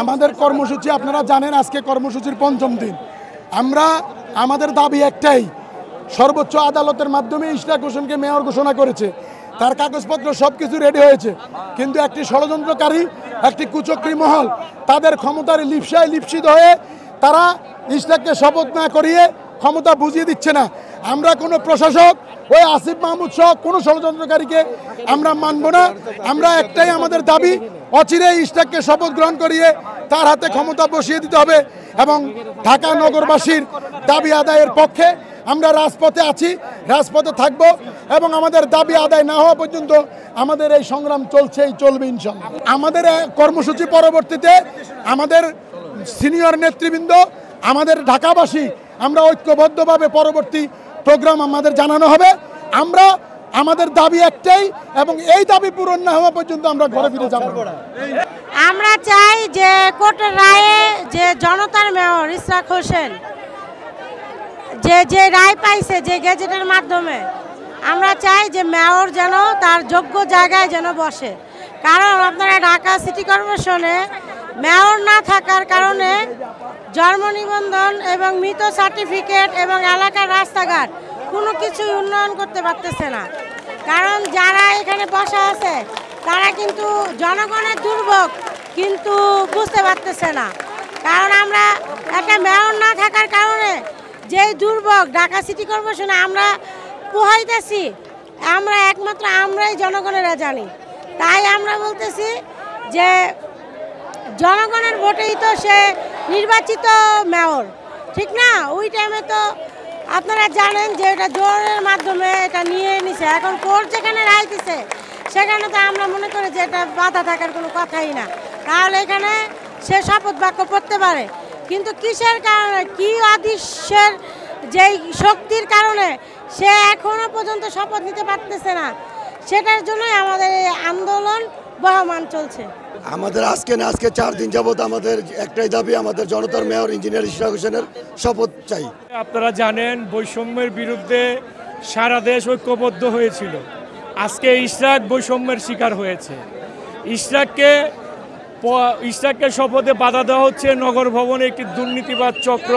আমাদের কর্মসূচি আপনারা জানেন, আজকে কর্মসূচির পঞ্চম দিন। আমাদের দাবি একটাই, সর্বোচ্চ আদালতের মাধ্যমে ইশরাক হোসেনকে মেয়র ঘোষণা করেছে, তার কাগজপত্র সব কিছু রেডি হয়েছে, কিন্তু একটি ষড়যন্ত্রকারী, একটি কুচক্রী মহল তাদের ক্ষমতার লিপ্সায় লিপ্সিত হয়ে তারা ইশরাককে শপথ না করিয়ে ক্ষমতা বুঝিয়ে দিচ্ছে না। আমরা কোনো প্রশাসক ওই আসিফ মাহমুদ সহ কোনো ষড়যন্ত্রকারীকে আমরা মানব না। আমরা একটাই আমাদের দাবি, অচিরে ইশরাককে শপথ গ্রহণ করিয়ে তার হাতে ক্ষমতা বসিয়ে দিতে হবে এবং ঢাকা নগরবাসীর দাবি আদায়ের পক্ষে আমরা রাজপথে আছি, রাজপথে থাকব এবং আমাদের দাবি আদায় না হওয়া পর্যন্ত আমাদের এই সংগ্রাম চলবে ইনশাআল্লাহ। আমাদের কর্মসূচি পরবর্তীতে আমাদের সিনিয়র নেতৃবৃন্দ, আমাদের ঢাকাবাসী আমরা ঐক্যবদ্ধভাবে পরবর্তী প্রোগ্রাম আমাদের জানানো হবে। আমাদের দাবি একটাই এবং এই দাবি পূরণ না হওয়া পর্যন্ত আমরা ঘরে ফিরে যাব না। আমরা চাই যে কোর্টের রায়ে যে জনতার মেয়র ইশরাক হোসেন যে রায় পাইছে, যে গেজেটের মাধ্যমে, আমরা চাই যে মেয়র যেন তার যোগ্য জায়গায় যেন বসে। কারণ আপনারা ঢাকা সিটি কর্পোরেশনে মেয়র না থাকার কারণে জন্ম নিবন্ধন এবং মৃত সার্টিফিকেট এবং এলাকার রাস্তাঘাট কোনো কিছু উন্নয়ন করতে পারতেছে না। কারণ যারা এখানে বসা আছে তারা কিন্তু জনগণের দুর্ভোগ কিন্তু বুঝতে পারতেছে না। কারণ আমরা একটা মেয়র না থাকার কারণে যেই দুর্ভোগ ঢাকা সিটি কর্পোরেশনে আমরা পোহাইতেছি, একমাত্র আমরাই জনগণেরা জানি। তাই আমরা বলতেছি যে জনগণের ভোটেই তো সে নির্বাচিত মেয়র, ঠিক না? ওই টাইমে তো আপনারা জানেন যে এটা জোরের মাধ্যমে এটা নিয়ে নিছে। এখন কোর্ট যেখানে রায় দিছে সেখানে তো আমরা মনে করি যে এটা বাধা থাকার কোনো কথাই না। তাহলে এখানে সে শপথ বাক্য পড়তে পারে, কিন্তু কিসের কারণে, কি অদৃশ্যের যেই শক্তির কারণে সে এখনো পর্যন্ত শপথ নিতে পারতেছে না, সেটার জন্যই আমাদের এই আন্দোলন বহমান চলছে। আমাদের আজকে 4 দিন যাবত আমাদের একটাই দাবি, আমাদের জনতার মেয়র ইঞ্জিনিয়ার ইশরাক হোসেনের শপথ চাই। আপনারা জানেন বৈষম্যের বিরুদ্ধে সারা দেশ ঐক্যবদ্ধ হয়েছিল। আজকে ইশরাক বৈষম্যের শিকার হয়েছে। ইশরাককে শপথে বাধা দেওয়া হচ্ছে নগর ভবনে একটি দুর্নীতিবাদ চক্র।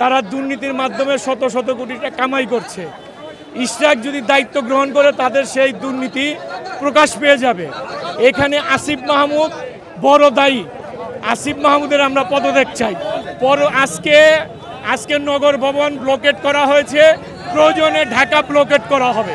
তারা দুর্নীতির মাধ্যমে শত শত কোটি টাকা কামাই করছে। ইশরাক যদি দায়িত্ব গ্রহণ করে তাদের সেই দুর্নীতি প্রকাশ পেয়ে যাবে। এখানে আসিফ মাহমুদ বড় দায়ী। আসিফ মাহমুদের আমরা পদত্যাগ চাই। আজকে নগর ভবন ব্লকেট করা হয়েছে, প্রয়োজনে ঢাকা ব্লকেট করা হবে।